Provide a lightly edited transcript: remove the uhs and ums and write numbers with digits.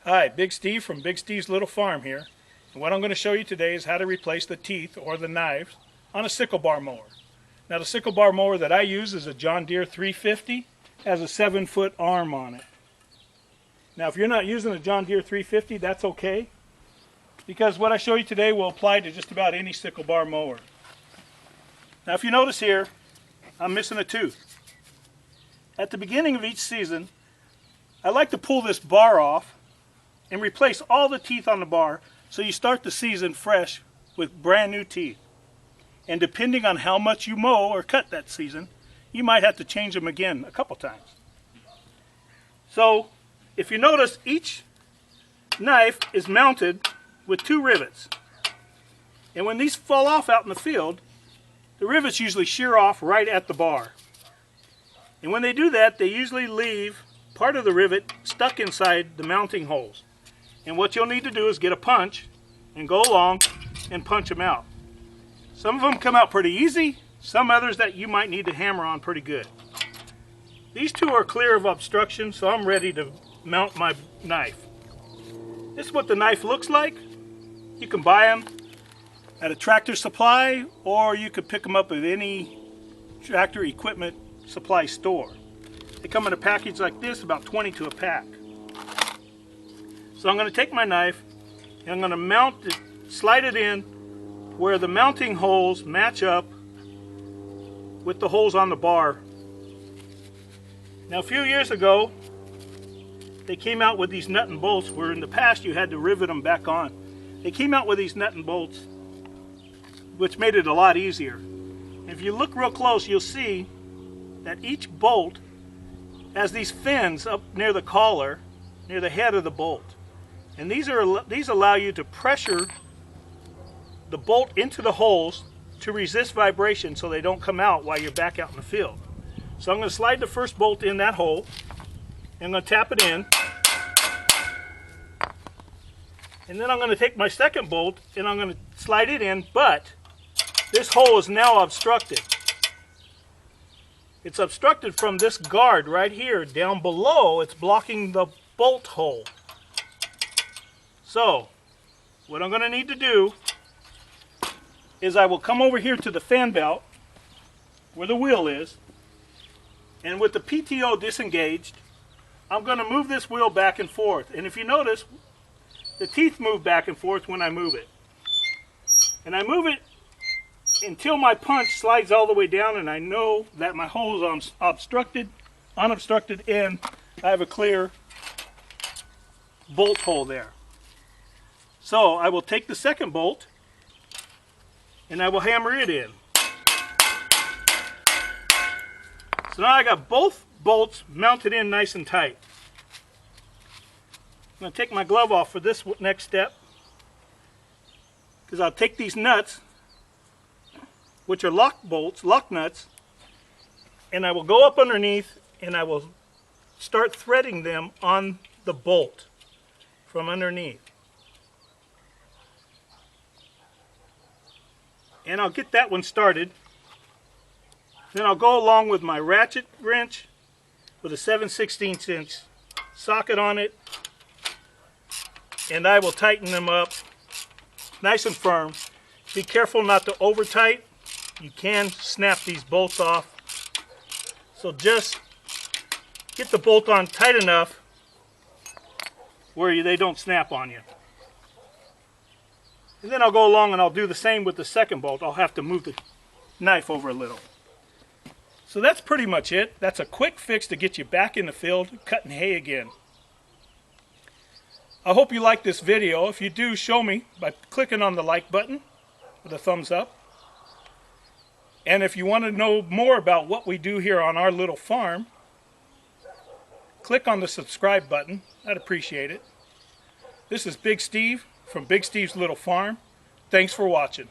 Hi, Big Steve from Big Steve's Little Farm here. And what I'm going to show you today is how to replace the teeth or the knives on a sickle bar mower. Now the sickle bar mower that I use is a John Deere 350. Has a 7-foot arm on it. Now if you're not using a John Deere 350, that's okay, because what I show you today will apply to just about any sickle bar mower. Now if you notice here, I'm missing a tooth. At the beginning of each season, I like to pull this bar off and replace all the teeth on the bar, so you start the season fresh with brand new teeth. And depending on how much you mow or cut that season, you might have to change them again a couple times. So if you notice, each knife is mounted with 2 rivets. And when these fall off out in the field, the rivets usually shear off right at the bar. And when they do that, they usually leave part of the rivet stuck inside the mounting holes. And what you'll need to do is get a punch and go along and punch them out. Some of them come out pretty easy, some others that you might need to hammer on pretty good. These 2 are clear of obstruction, so I'm ready to mount my knife. This is what the knife looks like. You can buy them at a Tractor Supply, or you could pick them up at any tractor equipment supply store. They come in a package like this, about 20 to a pack. So I'm going to take my knife and I'm going to mount it, slide it in where the mounting holes match up with the holes on the bar. Now a few years ago, they came out with these nut and bolts, where in the past you had to rivet them back on. They came out with these nut and bolts, which made it a lot easier. And if you look real close, you'll see that each bolt has these fins up near the collar, near the head of the bolt. And these allow you to pressure the bolt into the holes to resist vibration, so they don't come out while you're back out in the field. So I'm going to slide the first bolt in that hole, and I'm going to tap it in. And then I'm going to take my second bolt and I'm going to slide it in, but this hole is now obstructed. It's obstructed from this guard right here down below. It's blocking the bolt hole. So what I'm going to need to do is I will come over here to the fan belt where the wheel is, and with the PTO disengaged, I'm going to move this wheel back and forth. And if you notice, the teeth move back and forth when I move it. And I move it until my punch slides all the way down and I know that my hole is unobstructed, and I have a clear bolt hole there. So I will take the second bolt and I will hammer it in. So now I got both bolts mounted in nice and tight. I'm going to take my glove off for this next step, because I'll take these nuts, which are lock bolts, lock nuts, and I will go up underneath and I will start threading them on the bolt from underneath. And I'll get that one started. Then I'll go along with my ratchet wrench with a 7/16 inch socket on it, and I will tighten them up nice and firm. Be careful not to over tight. You can snap these bolts off. So just get the bolt on tight enough where they don't snap on you. And then I'll go along and I'll do the same with the second bolt. I'll have to move the knife over a little. So that's pretty much it. That's a quick fix to get you back in the field cutting hay again. I hope you like this video. If you do, show me by clicking on the like button with a thumbs up. And if you want to know more about what we do here on our little farm, click on the subscribe button. I'd appreciate it. This is Big Steve from Big Steve's Little Farm. Thanks for watching.